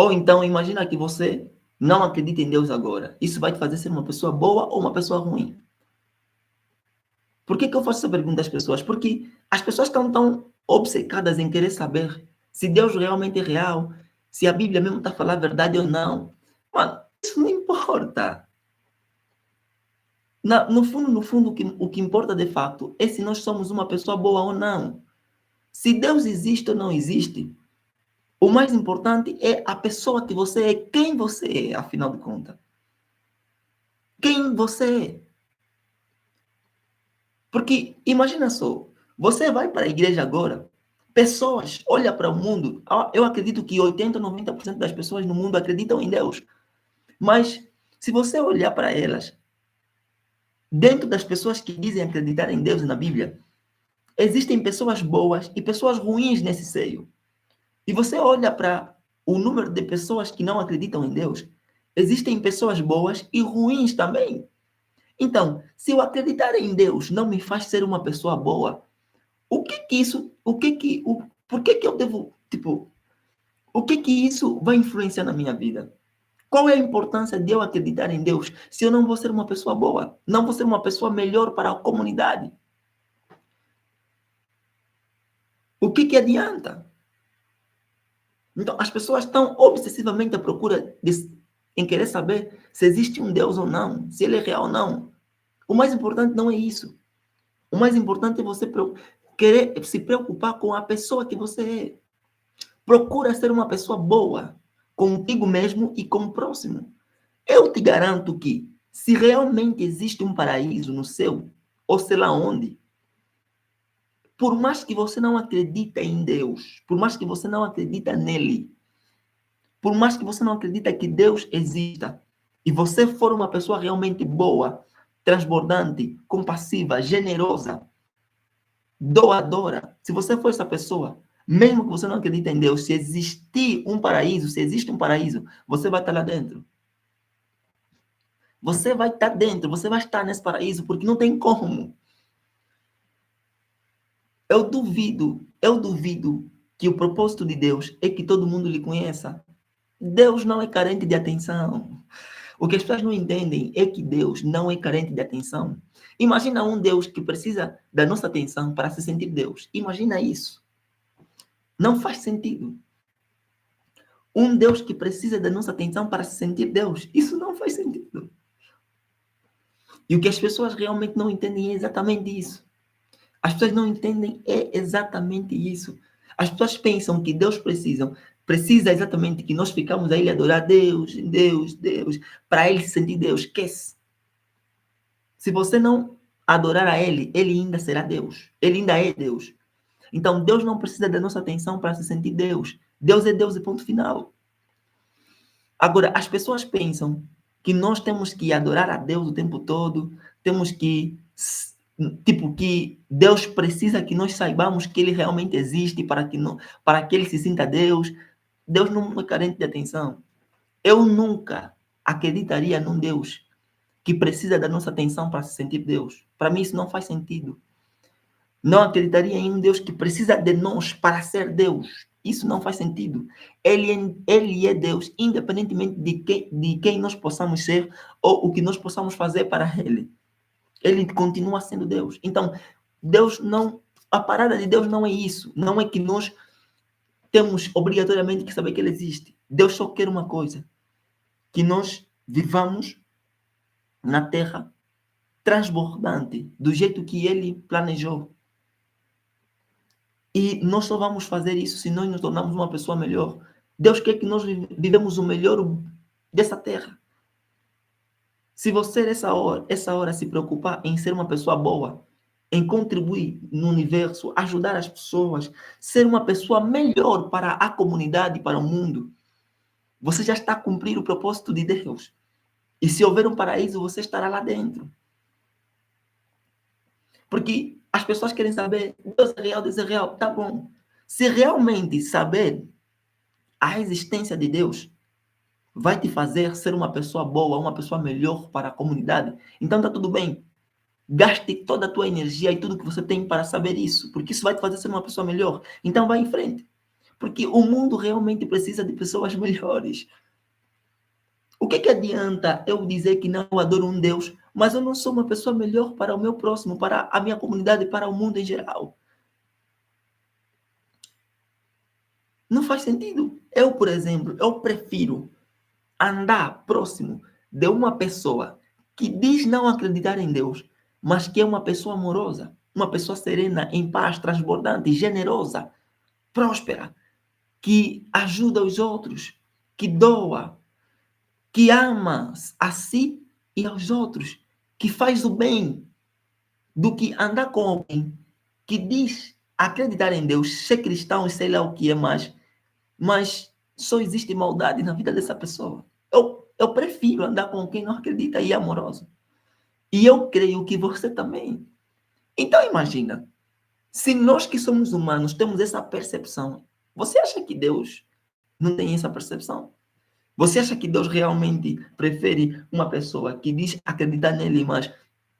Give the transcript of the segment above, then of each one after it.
Ou então, imagina que você não acredita em Deus agora. Isso vai te fazer ser uma pessoa boa ou uma pessoa ruim? Por que eu faço essa pergunta às pessoas? Porque as pessoas estão tão obcecadas em querer saber se Deus realmente é real, se a Bíblia mesmo está a falar a verdade ou não. Mano, isso não importa. No fundo, o que importa de fato é se nós somos uma pessoa boa ou não. Se Deus existe ou não existe, o mais importante é a pessoa que você é, quem você é, afinal de contas. Quem você é. Porque imagina só, você vai para a igreja agora, pessoas olham para o mundo, eu acredito que 80, 90% das pessoas no mundo acreditam em Deus. Mas se você olhar para elas, dentro das pessoas que dizem acreditar em Deus e na Bíblia, existem pessoas boas e pessoas ruins nesse seio. E você olha para o número de pessoas que não acreditam em Deus, existem pessoas boas e ruins também. Então, se eu acreditar em Deus não me faz ser uma pessoa boa, por que que eu devo, tipo, o que isso vai influenciar na minha vida? Qual é a importância de eu acreditar em Deus se eu não vou ser uma pessoa boa? Não vou ser uma pessoa melhor para a comunidade? O que adianta? Então, as pessoas estão obsessivamente à procura em querer saber se existe um Deus ou não, se ele é real ou não. O mais importante não é isso. O mais importante é você querer se preocupar com a pessoa que você é. Procura ser uma pessoa boa contigo mesmo e com o próximo. Eu te garanto que, se realmente existe um paraíso no céu, ou sei lá onde, por mais que você não acredite em Deus, por mais que você não acredite nele, por mais que você não acredite que Deus exista, e você for uma pessoa realmente boa, transbordante, compassiva, generosa, doadora, se você for essa pessoa, mesmo que você não acredite em Deus, se existir um paraíso, se existe um paraíso, você vai estar lá dentro. Você vai estar dentro, você vai estar nesse paraíso, porque não tem como. Eu duvido que o propósito de Deus é que todo mundo lhe conheça. Deus não é carente de atenção. O que as pessoas não entendem é que Deus não é carente de atenção. Imagina um Deus que precisa da nossa atenção para se sentir Deus. Imagina isso. Não faz sentido. Um Deus que precisa da nossa atenção para se sentir Deus. Isso não faz sentido. E o que as pessoas realmente não entendem é exatamente isso. As pessoas não entendem é exatamente isso. As pessoas pensam que Deus precisa exatamente que nós ficamos a Ele adorar Deus, Deus, Deus, para Ele se sentir Deus. Esquece. Se você não adorar a Ele, Ele ainda será Deus. Ele ainda é Deus. Então, Deus não precisa da nossa atenção para se sentir Deus. Deus é Deus e ponto final. Agora, as pessoas pensam que nós temos que adorar a Deus o tempo todo, temos que, tipo, que Deus precisa que nós saibamos que Ele realmente existe para que Ele se sinta Deus. Deus não é carente de atenção. Eu nunca acreditaria num Deus que precisa da nossa atenção para se sentir Deus. Para mim isso não faz sentido. Não acreditaria em um Deus que precisa de nós para ser Deus. Isso não faz sentido. Ele é Deus, independentemente de quem nós possamos ser ou o que nós possamos fazer para Ele. Ele continua sendo Deus. Então, Deus não... A parada de Deus não é isso. Não é que nós temos obrigatoriamente que saber que Ele existe. Deus só quer uma coisa. Que nós vivamos na Terra transbordante, do jeito que Ele planejou. E nós só vamos fazer isso se nós nos tornarmos uma pessoa melhor. Deus quer que nós vivemos o melhor dessa terra. Se você essa hora se preocupar em ser uma pessoa boa, em contribuir no universo, ajudar as pessoas, ser uma pessoa melhor para a comunidade, para o mundo, você já está a cumprir o propósito de Deus. E se houver um paraíso, você estará lá dentro. Porque as pessoas querem saber, Deus é real, tá bom. Se realmente saber a existência de Deus vai te fazer ser uma pessoa boa, uma pessoa melhor para a comunidade, então tá tudo bem. Gaste toda a tua energia e tudo que você tem para saber isso, porque isso vai te fazer ser uma pessoa melhor. Então vai em frente. Porque o mundo realmente precisa de pessoas melhores. O que adianta eu dizer que não adoro um Deus, mas eu não sou uma pessoa melhor para o meu próximo, para a minha comunidade, para o mundo em geral? Não faz sentido. Eu, por exemplo, eu prefiro andar próximo de uma pessoa que diz não acreditar em Deus, mas que é uma pessoa amorosa, uma pessoa serena, em paz, transbordante, generosa, próspera, que ajuda os outros, que doa, que ama a si e aos outros, que faz o bem, do que andar com alguém que diz acreditar em Deus, ser cristão e sei lá o que é mais, mas só existe maldade na vida dessa pessoa. Eu prefiro andar com quem não acredita e é amoroso. E eu creio que você também. Então imagina, se nós que somos humanos temos essa percepção, você acha que Deus não tem essa percepção? Você acha que Deus realmente prefere uma pessoa que diz acreditar nele, mas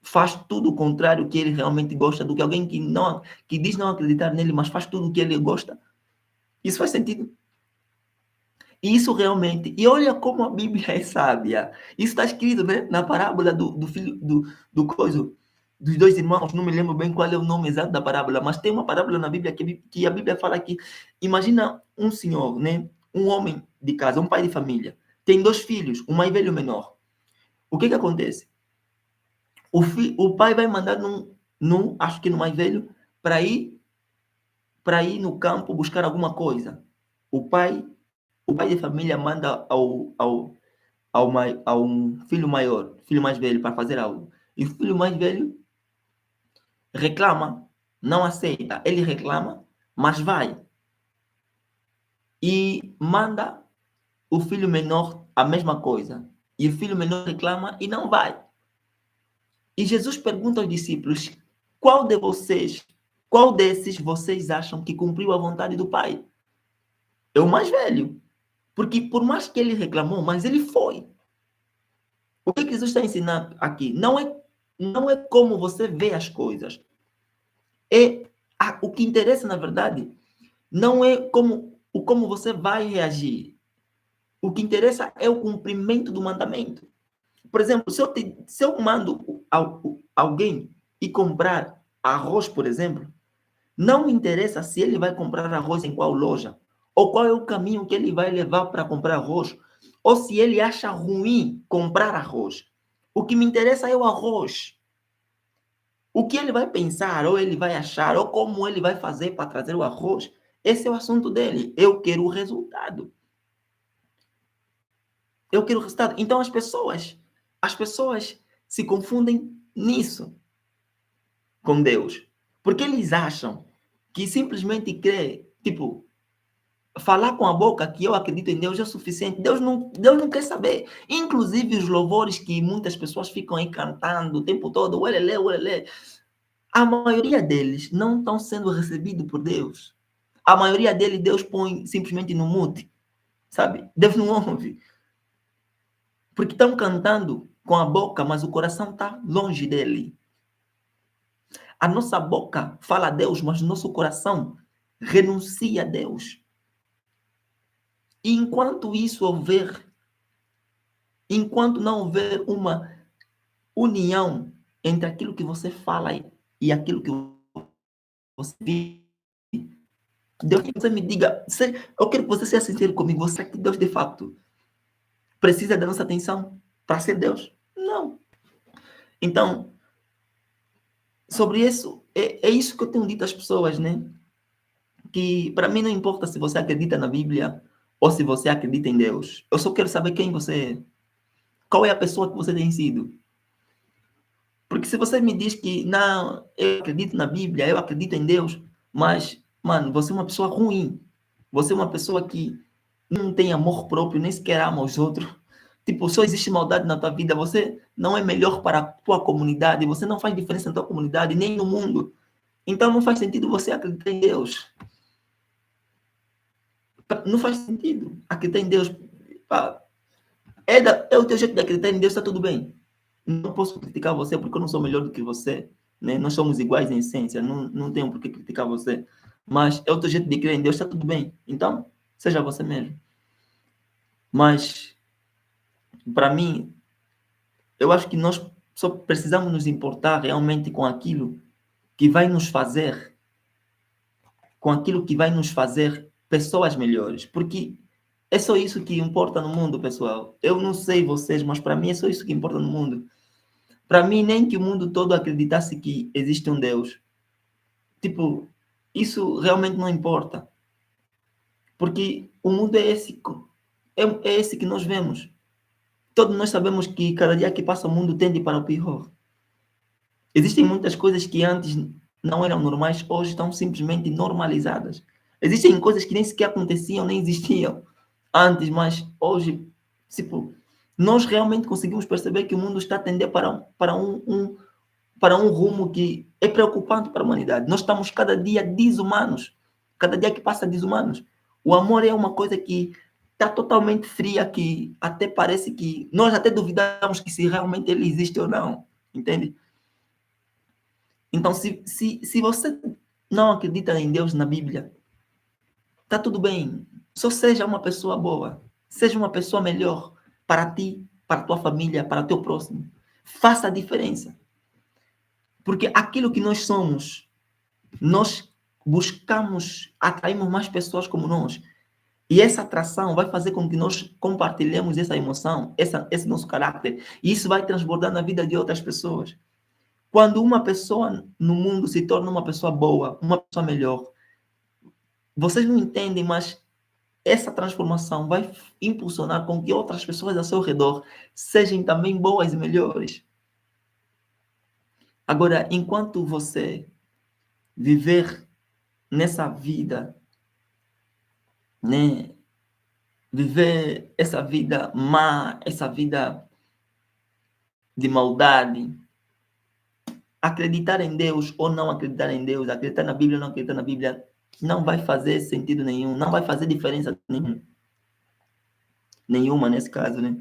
faz tudo o contrário que ele realmente gosta, do que alguém que diz não acreditar nele, mas faz tudo o que ele gosta? Isso faz sentido? E isso realmente, e olha como a Bíblia é sábia. Isso está escrito, né, na parábola do filho do coisa, dos dois irmãos. Não me lembro bem qual é o nome exato da parábola, mas tem uma parábola na Bíblia que a Bíblia fala que, imagina um senhor, né, um homem de casa, um pai de família, tem dois filhos, um mais velho e um menor. O que acontece? O pai vai mandar acho que no mais velho, para ir no campo buscar alguma coisa. O pai, o pai de família manda a um filho maior, filho mais velho, para fazer algo. E o filho mais velho reclama, não aceita. Ele reclama, mas vai. E manda o filho menor a mesma coisa. E o filho menor reclama e não vai. E Jesus pergunta aos discípulos: qual desses vocês acham que cumpriu a vontade do Pai? É o mais velho. Porque por mais que ele reclamou, mas ele foi. O que Jesus está ensinando aqui? Não é como você vê as coisas. O que interessa, na verdade, não é como você vai reagir. O que interessa é o cumprimento do mandamento. Por exemplo, se eu mando alguém ir comprar arroz, por exemplo, não me interessa se ele vai comprar arroz em qual loja, ou qual é o caminho que ele vai levar para comprar arroz, ou se ele acha ruim comprar arroz. O que me interessa é o arroz. O que ele vai pensar, ou ele vai achar, ou como ele vai fazer para trazer o arroz, esse é o assunto dele. Eu quero o resultado. Eu quero o resultado. Então as pessoas se confundem nisso com Deus. Porque eles acham que simplesmente crer, tipo, falar com a boca que eu acredito em Deus é o suficiente. Deus não quer saber. Inclusive os louvores que muitas pessoas ficam aí cantando o tempo todo, uelele, uelele, a maioria deles não estão sendo recebidos por Deus. A maioria deles Deus põe simplesmente no mute, sabe? Deus não ouve. Porque estão cantando com a boca, mas o coração está longe dele. A nossa boca fala a Deus, mas o nosso coração renuncia a Deus. E enquanto não houver uma união entre aquilo que você fala e aquilo que você vive, Deus que você me diga, eu quero que você seja sincero comigo, você acha que Deus de fato precisa da nossa atenção para ser Deus? Não. Então, sobre isso, é isso que eu tenho dito às pessoas, né? Que para mim não importa se você acredita na Bíblia ou se você acredita em Deus. Eu só quero saber quem você é. Qual é a pessoa que você tem sido? Porque se você me diz que não, eu acredito na Bíblia, eu acredito em Deus, mas, mano, você é uma pessoa ruim. Você é uma pessoa que não tem amor próprio, nem sequer ama os outros. Tipo, só existe maldade na tua vida. Você não é melhor para a tua comunidade. Você não faz diferença na tua comunidade, nem no mundo. Então não faz sentido você acreditar em Deus. Não faz sentido acreditar em Deus. É o teu jeito de acreditar em Deus, está tudo bem. Não posso criticar você porque eu não sou melhor do que você. Né? Nós somos iguais em essência. Não tenho por que criticar você. mas é outro jeito de crer em Deus, está tudo bem. Então, seja você mesmo. Mas, para mim, eu acho que nós só precisamos nos importar realmente que vai nos fazer, com aquilo que vai nos fazer pessoas melhores. Porque é só isso que importa no mundo, pessoal. Eu não sei vocês, mas para mim é só isso que importa no mundo. Para mim, nem que o mundo todo acreditasse que existe um Deus. Tipo, isso realmente não importa. Porque o mundo é esse que nós vemos. Todos nós sabemos que cada dia que passa o mundo tende para o pior. Existem muitas coisas que antes não eram normais, hoje estão simplesmente normalizadas. Existem coisas que nem sequer aconteciam, nem existiam antes, mas hoje, tipo, nós realmente conseguimos perceber que o mundo está a tender para um rumo que é preocupante para a humanidade. Nós estamos cada dia desumanos, cada dia que passa desumanos. O amor é uma coisa que está totalmente fria, que até parece que nós até duvidamos que se realmente ele existe ou não, entende? Então, se você não acredita em Deus na Bíblia, tá tudo bem. Só seja uma pessoa boa. Seja uma pessoa melhor para ti, para tua família, para teu próximo. Faça a diferença. Porque aquilo que nós somos, nós buscamos, atraímos mais pessoas como nós. E essa atração vai fazer com que nós compartilhemos essa emoção, esse nosso caráter. E isso vai transbordar na vida de outras pessoas. Quando uma pessoa no mundo se torna uma pessoa boa, uma pessoa melhor, vocês não entendem, mas essa transformação vai impulsionar com que outras pessoas ao seu redor sejam também boas e melhores. Agora, enquanto você viver nessa vida, né, viver essa vida má, essa vida de maldade, acreditar em Deus ou não acreditar em Deus, acreditar na Bíblia ou não acreditar na Bíblia, não vai fazer sentido nenhum, não vai fazer diferença nenhuma nesse caso, né?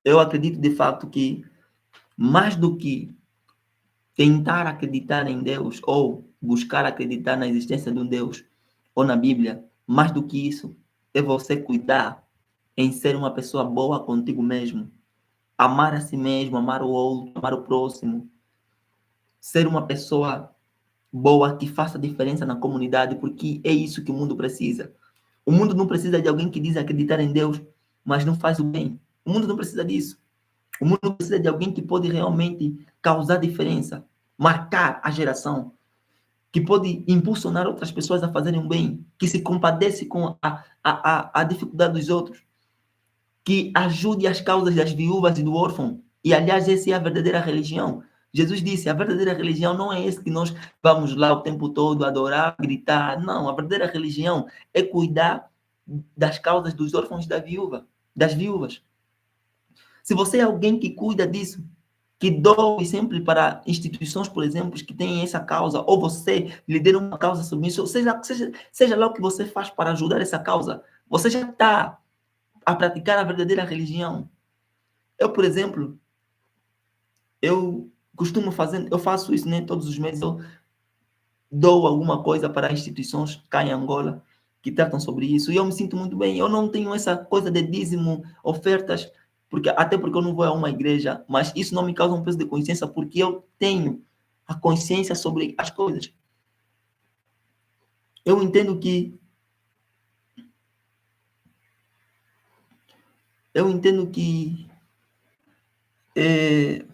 Eu acredito de fato que mais do que tentar acreditar em Deus ou buscar acreditar na existência de um Deus ou na Bíblia, mais do que isso, é você cuidar em ser uma pessoa boa contigo mesmo, amar a si mesmo, amar o outro, amar o próximo, ser uma pessoa boa que faça diferença na comunidade, porque é isso que o mundo precisa. O mundo não precisa de alguém que diz acreditar em Deus, mas não faz o bem. O mundo não precisa disso. O mundo precisa de alguém que pode realmente causar diferença, marcar a geração, que pode impulsionar outras pessoas a fazerem o bem, que se compadece com a dificuldade dos outros, que ajude as causas das viúvas e do órfão. E, aliás, essa é a verdadeira religião. Jesus disse, a verdadeira religião não é esse que nós vamos lá o tempo todo adorar, gritar. Não, a verdadeira religião é cuidar das causas dos órfãos e das viúvas. Se você é alguém que cuida disso, que doe sempre para instituições, por exemplo, que têm essa causa, ou você lidera uma causa sobre isso, seja lá o que você faz para ajudar essa causa, você já está a praticar a verdadeira religião. Eu, por exemplo, eu faço isso, né, todos os meses, eu dou alguma coisa para instituições cá em Angola que tratam sobre isso, e eu me sinto muito bem. Eu não tenho essa coisa de dízimo, ofertas, até porque eu não vou a uma igreja, mas isso não me causa um peso de consciência, porque eu tenho a consciência sobre as coisas. Eu entendo que eu entendo que é,